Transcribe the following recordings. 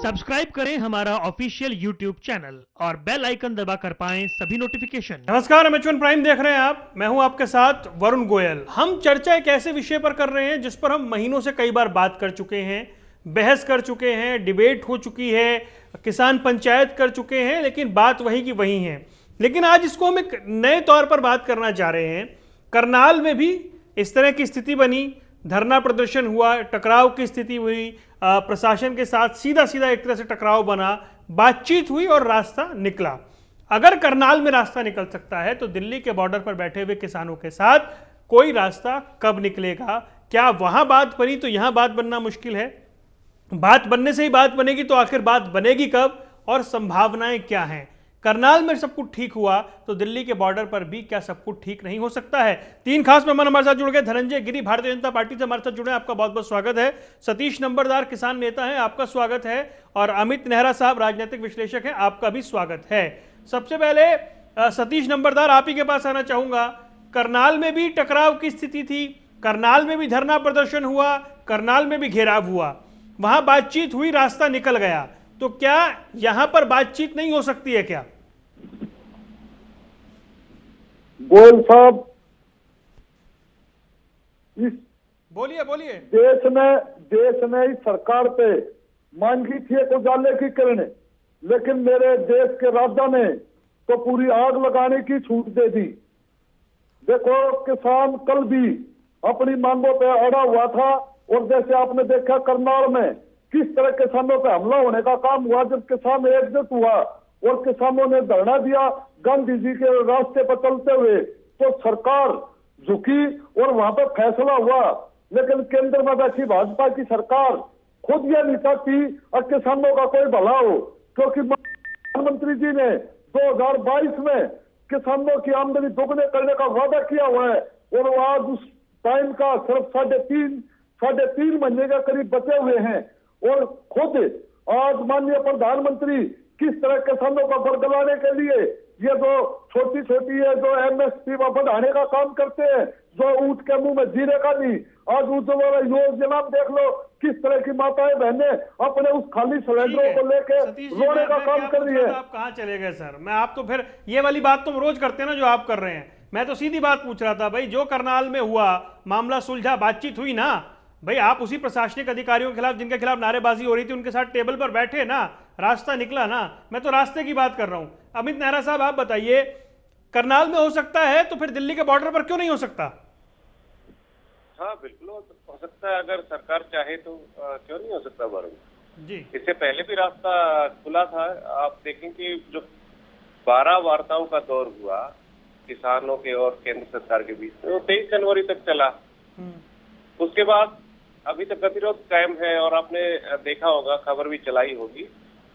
Subscribe करें हमारा official YouTube channel और बेल आइकन दबाकर पाएं सभी नोटिफिकेशन। नमस्कार, एमएच1 प्राइम देख रहे हैं आप। मैं हूं आपके साथ वरुण गोयल। हम चर्चा एक ऐसे विषय पर कर रहे हैं जिस पर हम महीनों से कई बार बात कर चुके हैं, बहस कर चुके हैं, डिबेट हो चुकी है, किसान पंचायत कर चुके हैं, लेकिन बात वही की वही है। लेकिन आज इसको हम एक नए तौर पर बात करना चाह रहे हैं। करनाल में भी इस तरह की स्थिति बनी, धरना प्रदर्शन हुआ, टकराव की स्थिति हुई, प्रशासन के साथ सीधा सीधा एक तरह से टकराव बना, बातचीत हुई और रास्ता निकला। अगर करनाल में रास्ता निकल सकता है तो दिल्ली के बॉर्डर पर बैठे हुए किसानों के साथ कोई रास्ता कब निकलेगा? क्या वहां बात बनी तो यहां बात बनना मुश्किल है? बात बनने से ही बात बनेगी तो आखिर बात बनेगी कब और संभावनाएं क्या हैं? करनाल में सब कुछ ठीक हुआ तो दिल्ली के बॉर्डर पर भी क्या सब कुछ ठीक नहीं हो सकता है? तीन खास मेहमान हमारे साथ जुड़ गए। धनंजय गिरी भारतीय जनता पार्टी से हमारे साथ जुड़े, आपका बहुत बहुत स्वागत है। सतीश नंबरदार किसान नेता हैं, आपका स्वागत है। और अमित नेहरा साहब राजनीतिक विश्लेषक हैं, आपका भी स्वागत है। सबसे पहले सतीश नंबरदार, आप ही के पास आना चाहूंगा। करनाल में भी टकराव की स्थिति थी, करनाल में भी धरना प्रदर्शन हुआ, करनाल में भी घेराव हुआ, वहां बातचीत हुई, रास्ता निकल गया, तो क्या यहां पर बातचीत नहीं हो सकती है क्या? गोयल साहब, इस बोलिए। देश में इस सरकार पे मांगी थी एक उजाले की किरणें, लेकिन मेरे देश के राजा ने तो पूरी आग लगाने की छूट दे दी। देखो, किसान कल भी अपनी मांगों पे अड़ा हुआ था, और जैसे आपने देखा करनाल में किस तरह किसानों पे हमला होने का काम हुआ। जब किसान एकजुट हुआ और किसानों ने धरना दिया गांधी जी के रास्ते पर चलते हुए, तो सरकार झुकी और वहां पर फैसला हुआ। लेकिन केंद्र में बैठी भाजपा की सरकार खुद यह नहीं चाहती और किसानों का कोई भला हो, क्योंकि प्रधानमंत्री जी ने 2022 में किसानों की आमदनी दोगुने करने का वादा किया हुआ है, और आज उस टाइम का सिर्फ साढ़े तीन महीने के करीब बचे हुए हैं। और खुद आज माननीय प्रधानमंत्री किस तरह किसानों का बरगलाने के लिए ये जो छोटी है जो एमएसपी बढ़ाने का काम करते हैं, जो ऊंट के मुंह में जीरे का नहीं, आज उज्ज्वला योजना देख लो किस तरह की माताएं बहनें अपने उस खाली सिलेंडरों को लेके रोने का काम कर रही है। आप कहाँ चले गए सर? मैं आप तो फिर ये वाली बात तुम रोज करते हैं ना जो आप कर रहे हैं। मैं तो सीधी बात पूछ रहा था भाई, जो करनाल में हुआ, मामला सुलझा, बातचीत हुई ना भाई, आप उसी प्रशासनिक अधिकारियों के खिलाफ जिनके खिलाफ नारेबाजी हो रही थी उनके साथ टेबल पर बैठे ना, रास्ता निकला ना। मैं तो रास्ते की बात कर रहा हूं। अमित नेहरा साहब, आप बताइए, करनाल में हो सकता है तो फिर दिल्ली के बॉर्डर पर क्यों नहीं हो सकता? हाँ, बिल्कुल हो सकता है, अगर सरकार चाहे तो क्यों नहीं हो सकता वरुण जी। इससे पहले भी रास्ता खुला था। आप देखें कि जो 12 वार्ताओं का दौर हुआ किसानों के और केंद्र सरकार के बीच, तो 23 जनवरी तक चला। उसके बाद अभी तक गतिरोध कायम है, और आपने देखा होगा, खबर भी चलाई होगी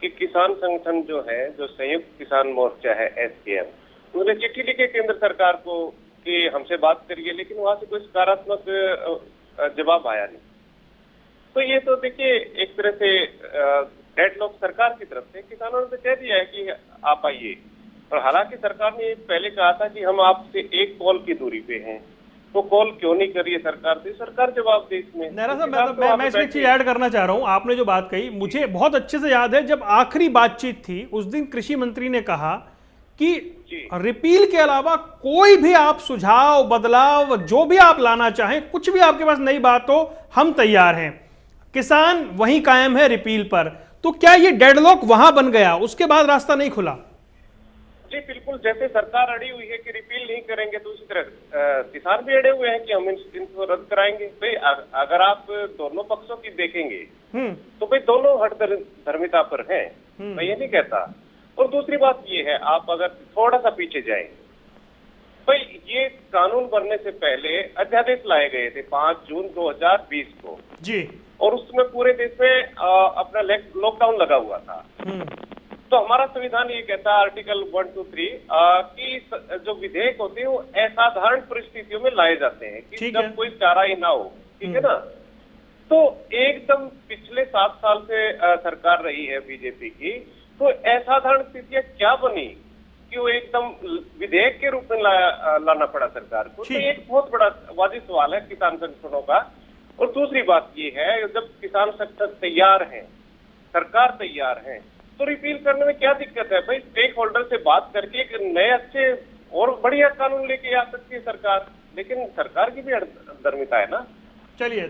कि किसान संगठन जो है, जो संयुक्त किसान मोर्चा है एसकेएम, उन्होंने चिट्ठी लिखे केंद्र सरकार को कि हमसे बात करिए, लेकिन वहां से कोई सकारात्मक जवाब आया नहीं। तो ये तो देखिए एक तरह से डेडलॉक सरकार की तरफ से, किसानों ने तो कह दिया है कि आप आइए, और हालांकि सरकार ने पहले कहा था कि हम आपसे एक कॉल की दूरी पे हैं, तो कॉल क्यों नहीं करी है सरकार से? सरकार जवाब दे इसमें। नेहरा साहब, मैं इसमें एक चीज ऐड करना चाह रहा हूं। आपने जो बात कही मुझे बहुत अच्छे से याद है, जब आखिरी बातचीत थी उस दिन कृषि मंत्री ने कहा कि रिपील के अलावा कोई भी आप सुझाव, बदलाव, जो भी आप लाना चाहें, कुछ भी आपके पास नई बात हो, हम तैयार हैं। किसान वहीं कायम है रिपील पर। तो क्या ये डेडलॉक वहां बन गया, उसके बाद रास्ता नहीं खुला? जी बिल्कुल, जैसे सरकार अड़ी हुई है कि रिपील नहीं करेंगे, तो उसी तरह किसान भी अड़े हुए हैं कि हम इनको रद्द कराएंगे। भाई अगर आप दोनों पक्षों की देखेंगे तो भाई दोनों हट धर्मिता पर हैं, मैं ये नहीं कहता। और दूसरी बात ये है, आप अगर थोड़ा सा पीछे जाएं, भाई ये कानून बनने से पहले अध्यादेश लाए गए थे 5 जून 2020 को जी, और उसमें पूरे देश में अपना लॉकडाउन लगा हुआ था। तो हमारा संविधान ये कहता है, आर्टिकल 1, 2, 3 कि जो विधेयक होते हैं वो असाधारण परिस्थितियों में लाए जाते हैं कि जब कोई चारा ही ना हो, ठीक है ना। तो एकदम पिछले 7 साल से सरकार रही है बीजेपी की, तो असाधारण स्थितियां क्या बनी कि वो एकदम विधेयक के रूप में लाना पड़ा सरकार को? तो एक बहुत बड़ा वाजिब सवाल है किसान संगठनों का। और दूसरी बात ये है, जब किसान संगठन तैयार हैं सरकार तैयार है, तो रिपील करने में क्या दिक्कत है भाई? स्टेक होल्डर से बात करके एक नए अच्छे और बढ़िया कानून लेके आ सकती है सरकार, लेकिन सरकार की भी अधर्मिता है ना। चलिए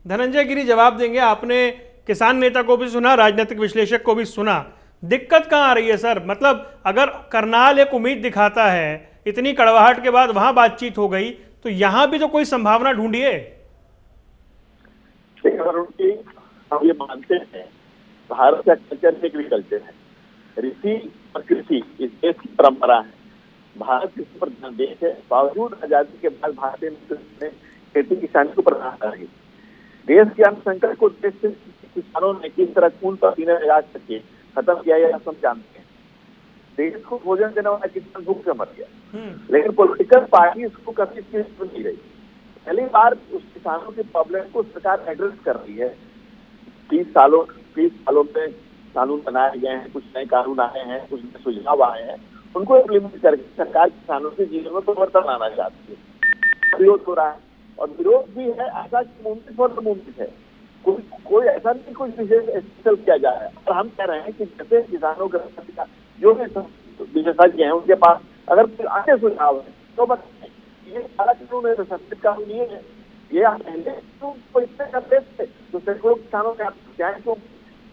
धनंजय गिरी जवाब देंगे। आपने किसान नेता को भी सुना, राजनीतिक विश्लेषक को भी सुना, दिक्कत कहां आ रही है सर? मतलब अगर करनाल एक उम्मीद दिखाता है, इतनी कड़वाहट के बाद वहां बातचीत हो गई, तो यहां भी तो कोई संभावना ढूंढिए। हम ये मानते हैं भारत का कल्चर एग्रीकल्चर है, ऋषि और कृषि इस देश की परंपरा है। भारत कृषि प्रधान देश है, बावजूद आजादी के बाद भारतीय ने खेती किसानी को प्रधानता रही। देश के अन्न संकट को देश के किसानों ने किस तरह खून पसीने लगा करके खत्म किया, यह हम जानते हैं। देश को भोजन देने वाला किसान भूख से मर गया, लेकिन पॉलिटिकल पार्टी इसको कभी नहीं रही। पहली बार उस किसानों की प्रॉब्लम को सरकार एड्रेस कर रही है। 30 सालों में कानून बनाए गए हैं, कुछ नए कानून आए हैं, कुछ नए सुझाव आए हैं, उनको इम्प्लीमेंट करके सरकार किसानों के जीवन में परिवर्तन लाना चाहती है। विरोध हो रहा है, और विरोध भी है ऐसा मुमकिन है, कोई ऐसा नहीं कुछ विशेष स्पेशल किया जा रहा है। और हम कह रहे हैं कि जैसे किसानों का जो भी विशेषज्ञ हैं उनके पास अगर कोई अन्य सुझाव है तो बताएं। ये सारा कानून है, संसद कानून ये है, ये आप पहले इतने करते थे तो सैकड़ों किसानों का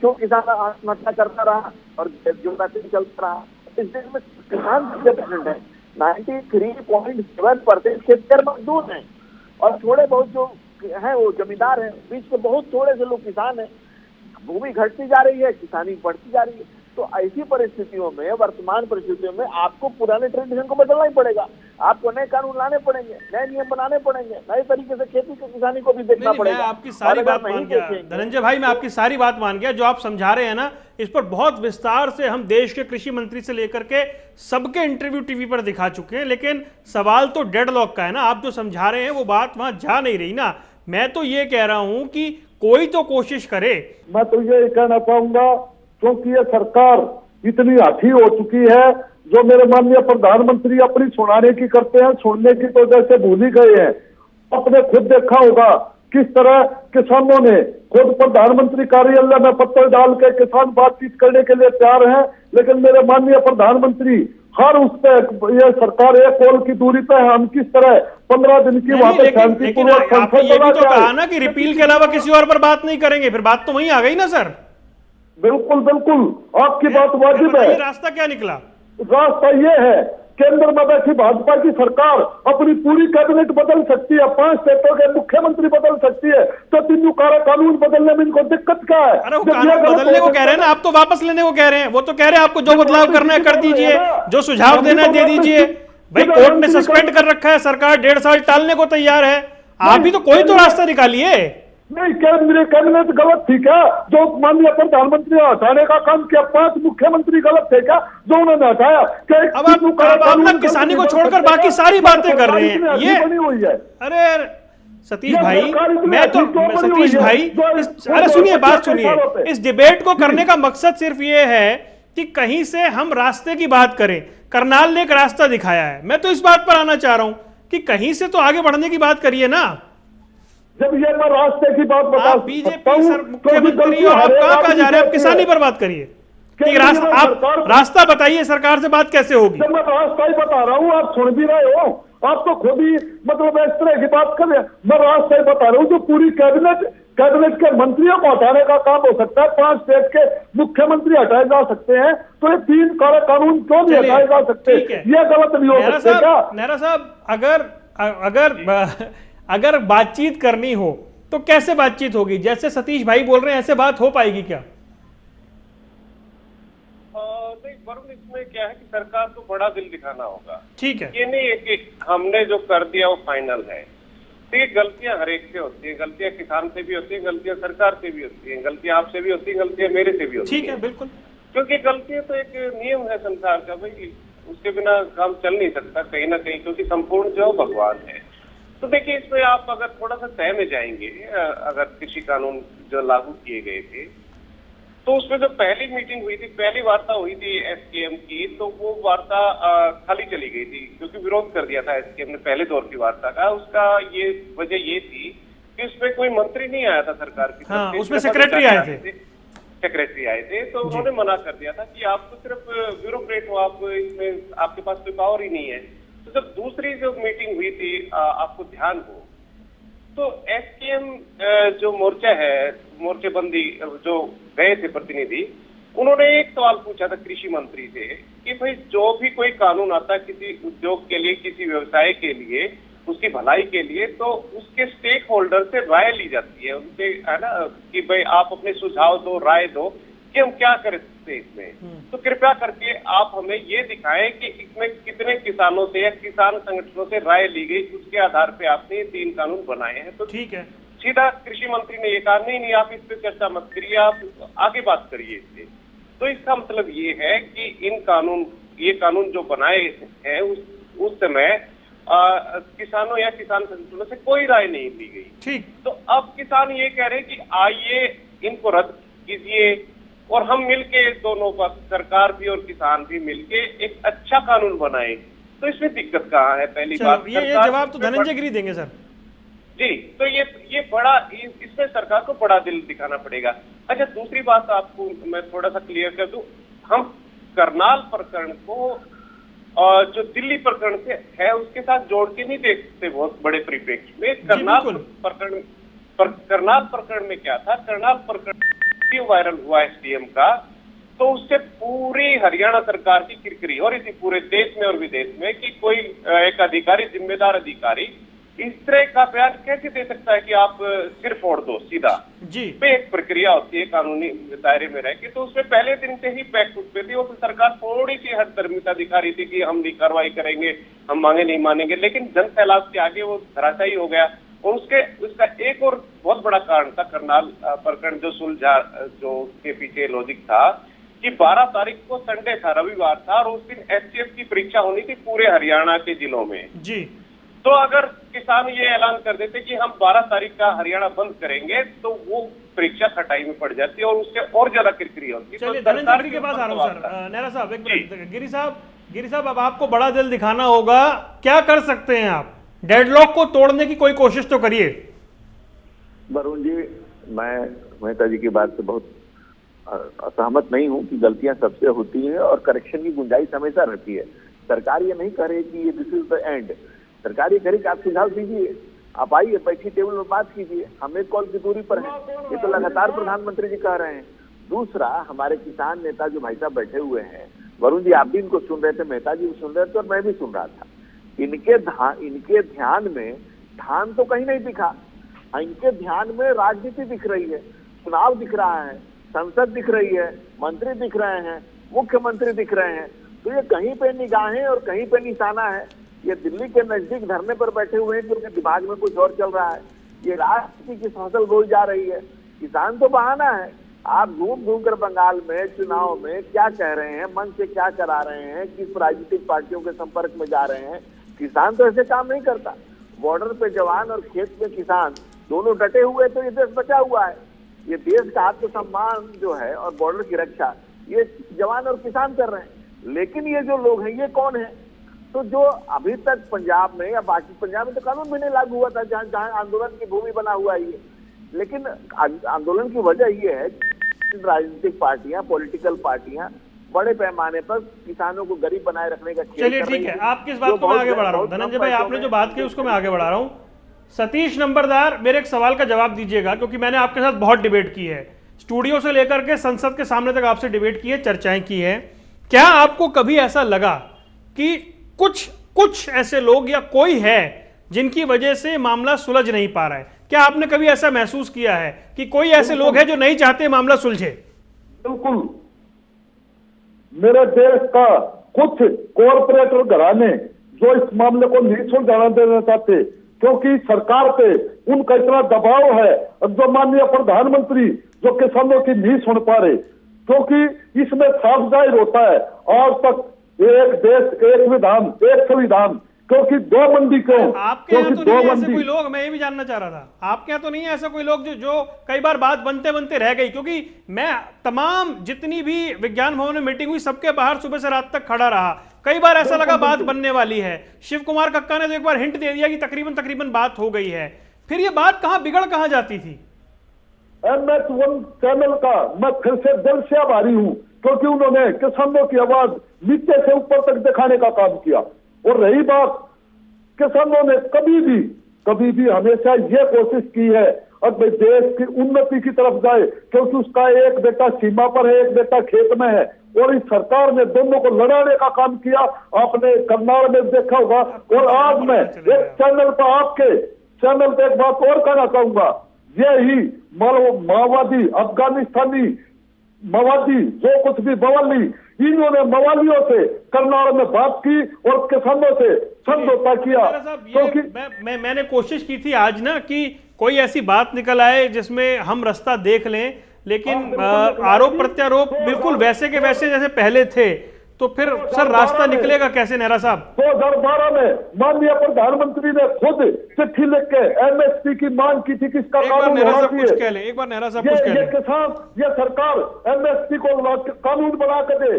क्यों किसान आत्महत्या करता रहा और जो चलता रहा। इस देश में किसान 93.7% खेतकर मजदूर हैं, और थोड़े बहुत जो है वो जमींदार हैं, बीच के बहुत थोड़े से लोग किसान हैं। भूमि घटती जा रही है, किसानी बढ़ती जा रही है। तो ऐसी परिस्थितियों में, वर्तमान परिस्थितियों में आपको पुराने ट्रेडिशन को बदलना ही पड़ेगा। आपको नए कानून लाने पड़ेंगे, नए नियम बनाने पड़ेंगे, नए तरीके से खेती की किसानी को भी देखना पड़ेगा। मैं आपकी सारी बात मान गया धनंजय भाई, मैं आपकी सारी बात मान गया। जो आप समझा रहे हैं ना, इस पर बहुत विस्तार से हम देश के कृषि मंत्री से लेकर के सबके इंटरव्यू टीवी पर दिखा चुके हैं, लेकिन सवाल तो डेडलॉक का है ना। आप जो समझा रहे हैं वो बात वहां जा नहीं रही ना। मैं तो ये कह रहा हूं कि कोई तो कोशिश करे। मैं तो ये कहना चाहूंगा, क्योंकि ये सरकार इतनी हाथी हो चुकी है, जो मेरे माननीय प्रधानमंत्री अपनी सुनाने की करते हैं, सुनने की तो जैसे भूल ही गए हैं। आपने खुद देखा होगा किस तरह किसानों ने खुद प्रधानमंत्री कार्यालय में पत्र डाल के किसान बातचीत करने के लिए तैयार हैं, लेकिन मेरे माननीय प्रधानमंत्री हर उस पर ये सरकार एक कॉल की दूरी पे है। हम किस तरह 15 दिन की वहां पर शांतिपूर्वक आपने ये भी तो कहा ना कि रिपील के अलावा किसी और पर बात नहीं करेंगे, फिर बात तो वहीं आ गई ना सर। बिल्कुल बिल्कुल, आपकी बात वाजिब है। रास्ता क्या निकला? रास्ता ये है, केंद्र में बैठी भाजपा की सरकार अपनी पूरी कैबिनेट बदल सकती है, 5 स्टेटों के मुख्यमंत्री बदल सकती है, तो तीनों कानून बदलने में इनको दिक्कत क्या है? अरे वो कानून बदलने को कह रहे हैं ना, आप तो वापस लेने को कह रहे हैं। वो तो कह रहे हैं आपको जो बदलाव करना है कर दीजिए, जो सुझाव देना है दे दीजिए। भाई कोर्ट ने सस्पेंड कर रखा है, सरकार 1.5 साल टालने को तैयार है। आप भी तो कोई तो रास्ता निकालिए। नहीं, मेरे कैबिनेट गलत थी क्या जो माननीय प्रधानमंत्री ने हटाने का काम किया? 5 मुख्यमंत्री गलत थे क्या जो उन्होंने हटाया? अब आप किसानी को छोड़कर बाकी सारी बातें कर रहे हैं। ये बनी हुई है। अरे सतीश भाई, मैं तो सतीश भाई, अरे सुनिए, बात सुनिए। इस डिबेट को करने का मकसद सिर्फ ये है कि कहीं से हम रास्ते की बात करें। करनाल ने एक रास्ता दिखाया है, मैं तो इस बात पर आना चाह रहा हूं कि कहीं से तो आगे बढ़ने की बात करिए ना। जब ये मैं रास्ते की बात बता, आप बीजेपी सर मुख्यमंत्री और आप कहां जा रहे हैं? आप किसानी पर बात करिए कि आप रास्ता बताइए, सरकार से बात कैसे होगी? जब मैं रास्ता ही बता रहा हूँ, आप सुन भी रहे हो, आप तो खुद ही मतलब इस तरह की बात कर रहे हैं। मैं रास्ता ही बता रहा हूँ, जो पूरी कैबिनेट के मंत्रियों को हटाने का काम हो सकता है, 5 स्टेट के मुख्यमंत्री हटाए जा सकते हैं, तो ये 3 कानून क्यों नहीं हटाए जा सकते? ये गलत नहीं हो सकते क्या? नेहरा साहब, अगर बातचीत करनी हो तो कैसे बातचीत होगी? जैसे सतीश भाई बोल रहे हैं ऐसे बात हो पाएगी क्या? नहीं वरुण, इसमें क्या है कि सरकार को बड़ा दिल दिखाना होगा। ठीक है, ये नहीं है कि हमने जो कर दिया वो फाइनल है। तो ये गलतियां हर एक से होती है, गलतियां किसान से भी होती है, गलतियां सरकार से भी होती है, गलतियां आपसे भी होती है, गलतियां मेरे से भी होती है। ठीक है, बिल्कुल, क्योंकि गलतियां तो एक नियम है संसार का भाई, उसके बिना काम चल नहीं सकता कहीं ना कहीं, क्योंकि संपूर्ण जो भगवान है। तो देखिए, इसमें आप अगर थोड़ा सा तय में जाएंगे, अगर कृषि कानून जो लागू किए गए थे, तो उसमें जो पहली मीटिंग हुई थी, पहली वार्ता हुई थी एसकेएम की, तो वो वार्ता खाली चली गई थी, क्योंकि विरोध कर दिया था एसकेएम ने पहले दौर की वार्ता का। उसका ये वजह ये थी कि उसमें कोई मंत्री नहीं आया था सरकार की। हाँ, उसमें सेक्रेटरी आए थे। सेक्रेटरी आए थे, तो उन्होंने मना कर दिया था कि आप तो सिर्फ ब्यूरोक्रेट हो, आप इसमें आपके पास कोई पावर ही नहीं है। तो जब दूसरी जो मीटिंग हुई थी, आपको ध्यान हो तो एसकेएम जो मोर्चा है, मोर्चेबंदी जो गए थे प्रतिनिधि, उन्होंने एक सवाल पूछा था कृषि मंत्री से कि भाई जो भी कोई कानून आता है किसी उद्योग के लिए, किसी व्यवसाय के लिए, उसकी भलाई के लिए, तो उसके स्टेक होल्डर से राय ली जाती है, उनसे, है ना, कि भाई आप अपने सुझाव दो, राय दो कि हम क्या कर सकते हैं इसमें। तो कृपया करके आप हमें ये दिखाएं कि इसमें कितने किसानों से या किसान संगठनों से राय ली गई, उसके आधार पे आपने ये 3 कानून बनाए हैं। तो ठीक है, सीधा कृषि मंत्री ने ये कहा, नहीं आप इस पे चर्चा मत करिए, आप आगे बात करिए इससे। तो इसका मतलब ये है कि ये कानून जो बनाए हैं उस समय किसानों या किसान संगठनों से कोई राय नहीं ली गई। ठीक। तो अब किसान ये कह रहे हैं कि आइए इनको रद्द कीजिए और हम मिलके दोनों पक्ष, सरकार भी और किसान भी मिलके एक अच्छा कानून बनाए। तो इसमें दिक्कत कहाँ है? पहली बात, ये जवाब तो धनंजय गिरी देंगे सर जी। तो ये बड़ा, इसमें सरकार को बड़ा दिल दिखाना पड़ेगा। अच्छा, दूसरी बात आपको मैं थोड़ा सा क्लियर कर दूं, हम करनाल प्रकरण को जो दिल्ली प्रकरण से है उसके साथ जोड़ के नहीं देखते बहुत बड़े परिप्रेक्ष्य में। करनाल प्रकरण में क्या था? करनाल प्रकरण वायरल हुआ एसडीएम का, तो उससे पूरी हरियाणा सरकार की किरकिरी और इसी पूरे देश में और विदेश में कि कोई एक अधिकारी, जिम्मेदार अधिकारी इस तरह का बयान कैसे दे सकता है कि आप सिर फोड़ दो सीधा जी। पे एक प्रक्रिया होती है कानूनी दायरे में रह के, तो उसमें पहले दिन से ही बैक फुट पे थी। वो तो सरकार थोड़ी सी हठधर्मिता दिखा रही थी कि हम नहीं कार्रवाई करेंगे, हम मांगे नहीं मानेंगे, लेकिन जन सैलाब के आगे वो धराशायी हो गया। और उसका एक और बहुत बड़ा कारण था करनाल प्रकरण जो सुलझा, जो उसके पीछे लॉजिक था कि 12 तारीख को संडे था, रविवार था, और उस दिन एसटीएफ की परीक्षा होनी थी पूरे हरियाणा के जिलों में जी। तो अगर किसान ये ऐलान कर देते कि हम 12 तारीख का हरियाणा बंद करेंगे, तो वो परीक्षा खटाई में पड़ जाती और उससे और ज्यादा किरकिरी होती। चलिए धनंजय गिरी के पास आ रहा हूँ सर। नेहरा साहब एक मिनट। गिरी साहब अब आपको बड़ा दिल दिखाना होगा, क्या कर सकते हैं आप? डेडलॉक को तोड़ने की कोई कोशिश तो करिए। वरुण जी, मैं मेहता जी की बात से बहुत असहमत नहीं हूं कि गलतियां सबसे होती है और करेक्शन की गुंजाइश हमेशा रहती है। सरकार ये नहीं करे कि ये दिस इज द एंड। सरकार ये करे कि आप सुझाव दीजिए, आप आइए, बैठिए, टेबल में बात कीजिए, हम एक कॉल की दूरी पर हैं। ये तो लगातार प्रधानमंत्री जी कह रहे हैं। दूसरा, हमारे किसान नेता जो भाई साहब बैठे हुए हैं, वरुण जी आप भी इनको सुन रहे थे, मेहता जी भी सुन रहे थे और मैं भी सुन रहा था। इनके ध्यान में धान तो कहीं नहीं दिखा, इनके ध्यान में राजनीति दिख रही है, चुनाव दिख रहा है, संसद दिख रही है, मंत्री दिख रहे हैं, मुख्यमंत्री दिख रहे हैं। तो ये कहीं पे निगाहें और कहीं पे निशाना है। ये दिल्ली के नजदीक धरने पर बैठे हुए हैं कि उनके दिमाग में कुछ और चल रहा है। ये राजनीति की फसल बोई जा रही है। किसान तो बहाना है। आप घूम घूम कर बंगाल में चुनाव में क्या कह रहे हैं, मन से क्या करा रहे हैं, किस राजनीतिक पार्टियों के संपर्क में जा रहे हैं। किसान तो ऐसे काम नहीं करता। बॉर्डर पे जवान और खेत में किसान दोनों डटे हुए, तो ये देश बचा हुआ है। ये देश का आत्मसम्मान जो है और बॉर्डर की रक्षा ये जवान और किसान कर रहे हैं। लेकिन ये जो लोग हैं ये कौन है? तो जो अभी तक पंजाब में या बाकी, पंजाब में तो कानून भी नहीं लागू हुआ था, जहां आंदोलन की भूमि बना हुआ है ये। लेकिन आंदोलन की वजह ये है कि राजनीतिक पार्टियां, पॉलिटिकल पार्टियां बड़े पैमाने पर किसानों को गरीब बनाए रखने का खेल। चलिए ठीक है, आप किस बात को मैं आगे बढ़ा रहा हूँ धनंजय भाई, आपने जो बात की उसको मैं आगे बढ़ा रहा हूँ। सतीश नंबरदार, मेरे एक सवाल का जवाब दीजिएगा, क्योंकि मैंने आपके साथ बहुत डिबेट की है, स्टूडियो से लेकर के संसद के सामने तक आपसे डिबेट की है, चर्चाएं की है। क्या आपको कभी ऐसा लगा कि कुछ ऐसे लोग या कोई है जिनकी वजह से मामला सुलझ नहीं पा रहा है? क्या आपने कभी ऐसा महसूस किया है कि कोई ऐसे लोग हैं जो नहीं चाहते मामला सुलझे? बिल्कुल। मेरे देश का कुछ कॉरपोरेटर घराने जो इस मामले को नहीं सुलझाना देना चाहते, क्योंकि सरकार पे उनका इतना दबाव है। और जो माननीय प्रधानमंत्री जो किसानों की नहीं सुन पा रहे, क्योंकि इसमें साफ जाहिर होता है आज तक एक देश एक विधान एक संविधान, क्योंकि दो मंडी क्यों? आपके यहाँ तो नहीं है ऐसे कोई लोग? मैं ये भी जानना चाह रहा था, आपके यहाँ तो नहीं है ऐसा कोई लोग जो कई बार बात बनते बनते रह गई? क्योंकि मैं तमाम जितनी भी विज्ञान भवन में मीटिंग हुई सबके बाहर सुबह से रात तक खड़ा रहा, कई बार ऐसा लगा बात बनने वाली है। शिव कुमार कक्का ने तो एक बार हिंट दे दिया कि तकरीबन बात हो गई है, फिर ये बात बिगड़ कहां जाती थी? MS1 चैनल का मैं फिर से दिल से आभारी हूं, क्योंकि उन्होंने किसानों की आवाज नीचे से ऊपर तक दिखाने का काम किया। और रही बात, किसानों ने कभी भी हमेशा ये कोशिश की है और भाई देश की उन्नति की तरफ जाए, क्योंकि उसका एक बेटा सीमा पर है, एक बेटा खेत में है, और इस सरकार ने दोनों को लड़ाने का काम किया। आपने करनाल में देखा होगा। और आज मैं एक चैनल पर, आपके चैनल पर एक बात और कहना चाहूंगा, यही माओवादी, अफगानिस्तानी माओवादी, जो कुछ भी मवाली, इन्होंने मवालियों से करनाल में बात की और किसानों से समझौता किया। क्योंकि मैंने कोशिश की थी आज ना कि कोई ऐसी बात निकल आए जिसमें हम रास्ता देख लें, लेकिन आरोप प्रत्यारोप बिल्कुल वैसे के वैसे जैसे पहले थे, तो फिर सर रास्ता निकलेगा कैसे नेहरा साहब? 2012 में माननीय प्रधानमंत्री ने खुद चिट्ठी लिख के MSP की मांग की थी कि इसका कानून होना चाहिए। एक बार नेहरा साहब कुछ कह लें। ये किसान, ये सरकार MSP को कानून बना के दे,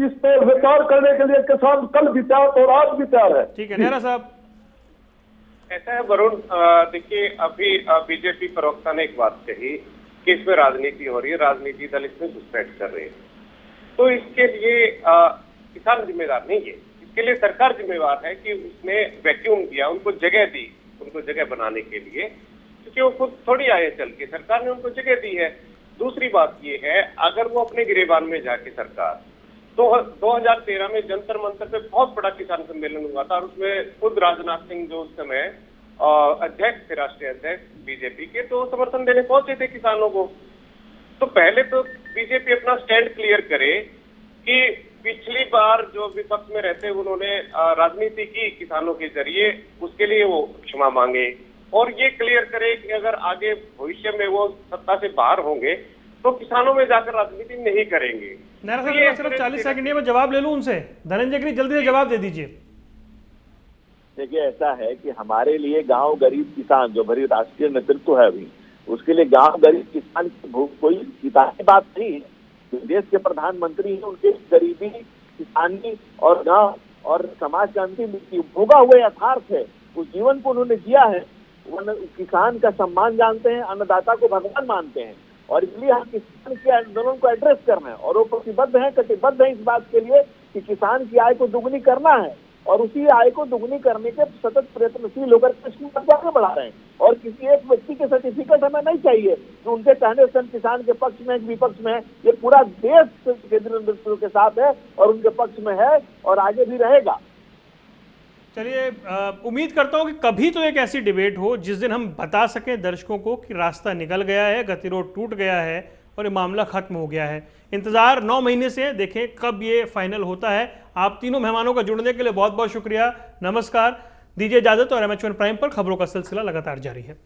इस पर विचार करने के लिए किसान कल भी तैयार और आज भी तैयार है। ठीक है नेहरा साहब। ऐसा है वरुण, देखिए अभी बीजेपी प्रवक्ता ने एक बात कही कि इसमें राजनीति हो रही है, राजनीति दल इसमें घुसपैठ कर रहे हैं। तो इसके लिए किसान जिम्मेदार नहीं है, इसके लिए सरकार जिम्मेवार है कि उसने वैक्यूम दिया, उनको जगह दी, उनको जगह बनाने के लिए, क्योंकि वो खुद थोड़ी आए चल के, सरकार ने उनको जगह दी है। दूसरी बात ये है, अगर वो अपने गिरेबान में जाके सरकार, तो 2013 में जंतर मंतर पे बहुत बड़ा किसान सम्मेलन हुआ था और उसमें खुद राजनाथ सिंह जो उस समय अध्यक्ष थे, राष्ट्रीय अध्यक्ष बीजेपी के, तो समर्थन देने पहुंचे थे किसानों को। तो पहले तो बीजेपी अपना स्टैंड क्लियर करे कि पिछली बार जो विपक्ष में रहते उन्होंने राजनीति की किसानों के जरिए, उसके लिए वो क्षमा मांगे और ये क्लियर करे कि अगर आगे भविष्य में वो सत्ता से बाहर होंगे तो किसानों में जाकर राजनीति नहीं करेंगे। नेहरा साहब मैं सिर्फ 40 सेकंड में जवाब ले लूं उनसे। धनंजय गिरी जल्दी से जवाब दे दीजिए। देखिए ऐसा है कि हमारे लिए गांव गरीब किसान, जो भरी राष्ट्रीय नेतृत्व है अभी, उसके लिए गांव गरीब किसान की कोई किताबी बात नहीं है। देश के प्रधानमंत्री हैं, उनके गरीबी, किसानी और गांव और समाज क्रांति भोगा हुआ यथार्थ है, उस जीवन को उन्होंने जिया है। किसान का सम्मान जानते हैं, अन्नदाता को भगवान मानते हैं, और इसलिए हम किसान के आंदोलन को एड्रेस करना है और वो प्रतिबद्ध है, कटिबद्ध है इस बात के लिए कि किसान की आय को दुगनी करना है, और उसी आय को दुगनी करने के सतत प्रयत्नशील होकर आगे बढ़ा रहे हैं। और किसी एक व्यक्ति के सर्टिफिकेट हमें नहीं चाहिए जो उनके कहने से किसान के पक्ष में, विपक्ष में, ये पूरा देश केंद्रीय नेतृत्व के साथ है और उनके पक्ष में है और आगे भी रहेगा। चलिए उम्मीद करता हूं कि कभी तो एक ऐसी डिबेट हो जिस दिन हम बता सकें दर्शकों को कि रास्ता निकल गया है, गतिरोध टूट गया है और ये मामला खत्म हो गया है। इंतजार 9 महीने से, देखें कब ये फाइनल होता है। आप तीनों मेहमानों का जुड़ने के लिए बहुत बहुत शुक्रिया, नमस्कार। दीजिए इजाजत और MH1 प्राइम पर खबरों का सिलसिला लगातार जारी है।